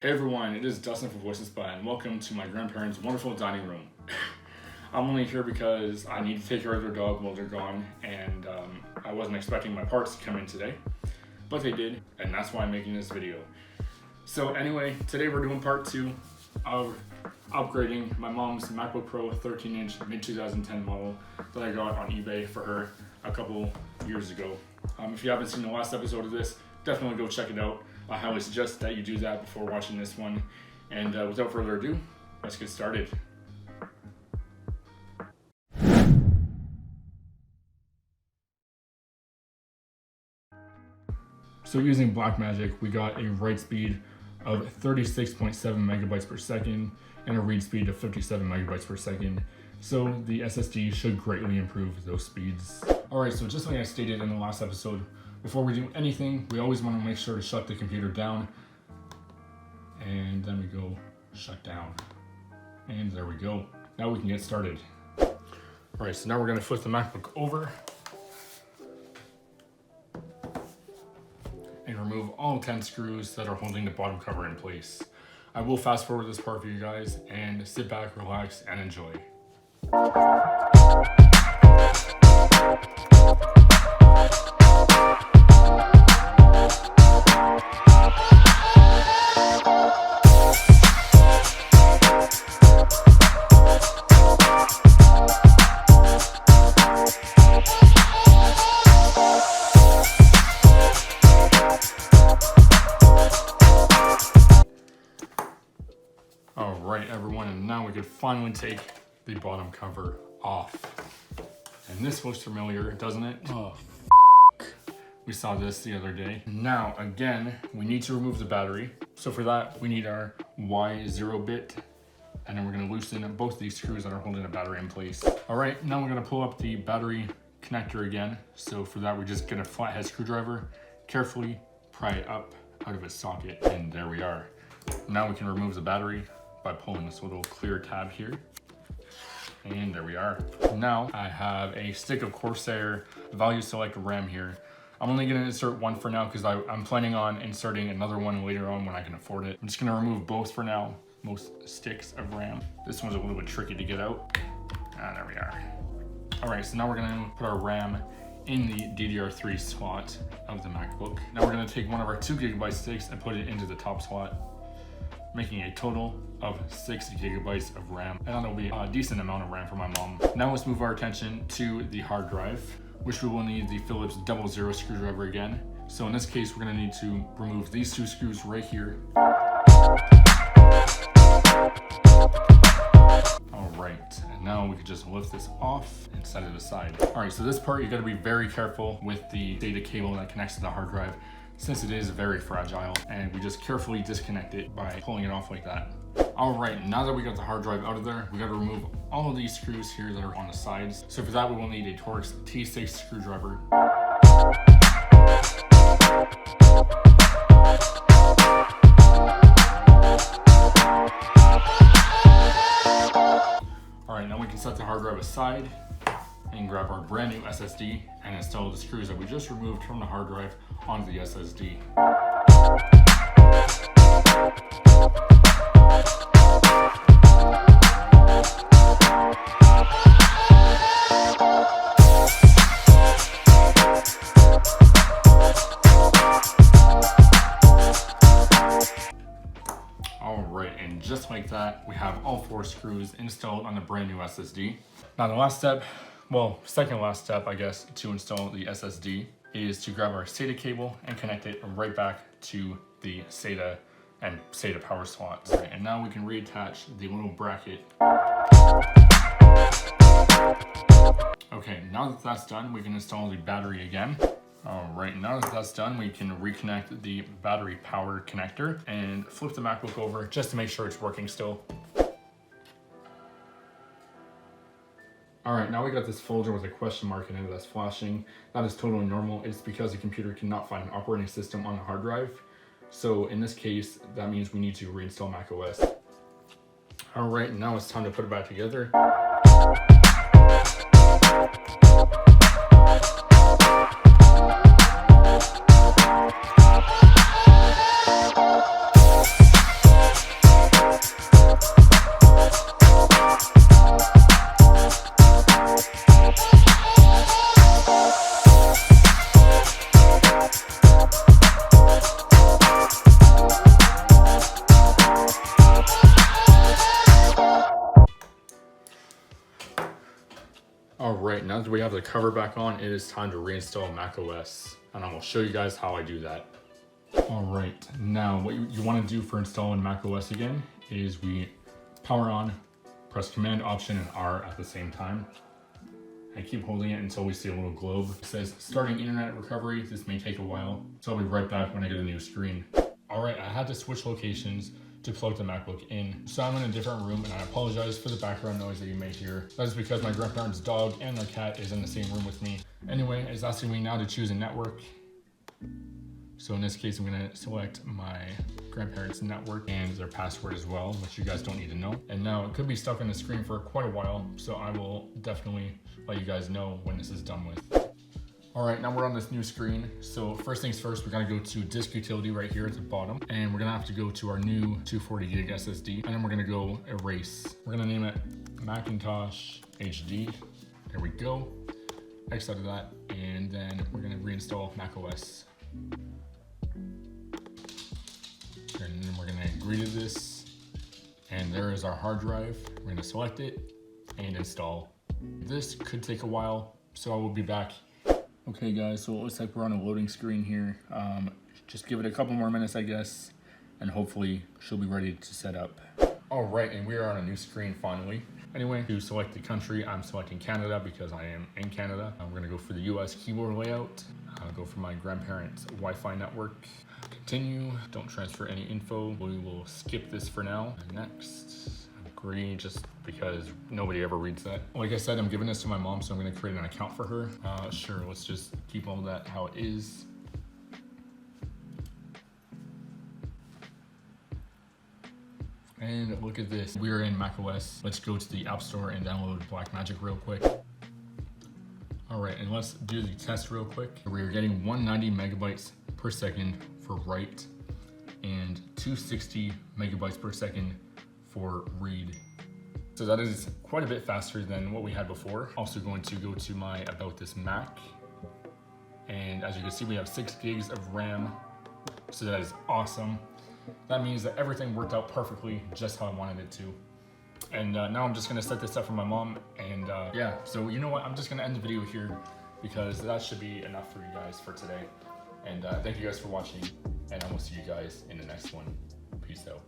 Hey everyone, it is Dustin from Voices By, and welcome to my grandparents' wonderful dining room. I'm only here because I need to take care of their dog while they're gone, and I wasn't expecting my parts to come in today, but they did, and that's why I'm making this video. So anyway, today we're doing part 2 of upgrading my mom's MacBook Pro 13-inch mid-2010 model that I got on eBay for her a couple years ago. If you haven't seen the last episode of this, definitely go check it out. I highly suggest that you do that before watching this one. And without further ado, let's get started. So using Blackmagic, we got a write speed of 36.7 megabytes per second and a read speed of 57 megabytes per second. So the SSD should greatly improve those speeds. Alright, so just like I stated in the last episode, before we do anything, we always want to make sure to shut the computer down. And then we go shut down. And there we go. Now we can get started. Alright, so now we're going to flip the MacBook over and remove all 10 screws that are holding the bottom cover in place. I will fast forward this part for you guys and sit back, relax, and enjoy. Alright everyone, and now we can finally take the bottom cover off. And this looks familiar, doesn't it? Oh, we saw this the other day. Now, again, we need to remove the battery. So for that, we need our Y0 bit. And then we're gonna loosen both these screws that are holding the battery in place. Alright, now we're gonna pull up the battery connector again. So for that, we just get a flathead screwdriver, carefully pry it up out of its socket, and there we are. Now we can remove the battery by pulling this little clear tab here. And there we are. Now I have a stick of Corsair value select RAM here. I'm only gonna insert one for now because I'm planning on inserting another one later on when I can afford it. I'm just gonna remove both for now, most sticks of RAM. This one's a little bit tricky to get out. There we are. All right, so now we're gonna put our RAM in the DDR3 slot of the MacBook. Now we're gonna take one of our 2 gigabyte sticks and put it into the top slot, making a total of 6 gigabytes of RAM. And that'll be a decent amount of RAM for my mom. Now let's move our attention to the hard drive, which we will need the Phillips 00 screwdriver again. So in this case, we're gonna need to remove these 2 screws right here. All right, and now we can just lift this off and set it aside. All right, so this part, you gotta be very careful with the data cable that connects to the hard drive, since it is very fragile, and we just carefully disconnect it by pulling it off like that. All right, now that we got the hard drive out of there, we got to remove all of these screws here that are on the sides. So for that, we will need a Torx T6 screwdriver. All right, now we can set the hard drive aside and grab our brand new SSD and install the screws that we just removed from the hard drive onto the SSD. All right, and just like that, we have all 4 screws installed on the brand new SSD. Now the last step, well, second last step, I guess, to install the SSD is to grab our SATA cable and connect it right back to the SATA and SATA power slots. Right, and now we can reattach the little bracket. Okay, now that that's done, we can install the battery again. All right, now that that's done, we can reconnect the battery power connector and flip the MacBook over just to make sure it's working still. All right, now we got this folder with a question mark in it that's flashing. That is totally normal. It's because the computer cannot find an operating system on the hard drive. So in this case, that means we need to reinstall macOS. All right, now it's time to put it back together. right, now that we have the cover back on, it is time to reinstall macOS, and I will show you guys how I do that. All right, now what you want to do for installing macOS again is we power on, press Command, Option, and R at the same time, and keep holding it until we see a little globe. It says starting internet recovery. This may take a while, so I'll be right back when I get a new screen. All right, I had to switch locations to plug the MacBook in. So I'm in a different room, and I apologize for the background noise that you may hear. That is because my grandparents' dog and their cat is in the same room with me. Anyway, it's asking me now to choose a network. So in this case, I'm gonna select my grandparents' network and their password as well, which you guys don't need to know. And now it could be stuck on the screen for quite a while, so I will definitely let you guys know when this is done with. All right, now we're on this new screen. So first things first, we're gonna go to disk utility right here at the bottom, and we're gonna have to go to our new 240 gig SSD, and then we're gonna go erase. We're gonna name it Macintosh HD. There we go. X out of that, and then we're gonna reinstall macOS. And then we're gonna agree to this, and there is our hard drive. We're gonna select it and install. This could take a while, so I will be back. Okay guys, so it looks like we're on a loading screen here. Just give it a couple more minutes, I guess, and hopefully she'll be ready to set up. All right, and we are on a new screen finally. Anyway, to select the country, I'm selecting Canada because I am in Canada. We're gonna go for the US keyboard layout. I'll go for my grandparents' Wi-Fi network. Continue, don't transfer any info. We will skip this for now. Next, agree, just because nobody ever reads that. Like I said, I'm giving this to my mom, so I'm gonna create an account for her. Sure, let's just keep all that how it is. And look at this, we're in macOS. Let's go to the App Store and download Blackmagic real quick. All right, and let's do the test real quick. We're getting 190 megabytes per second for write and 260 megabytes per second for read. So that is quite a bit faster than what we had before. Also going to go to my About This Mac. And as you can see, we have 6 gigs of RAM. So that is awesome. That means that everything worked out perfectly just how I wanted it to. And now I'm just gonna set this up for my mom. And yeah, so you know what? I'm just gonna end the video here because that should be enough for you guys for today. And thank you guys for watching, and I will see you guys in the next one. Peace out.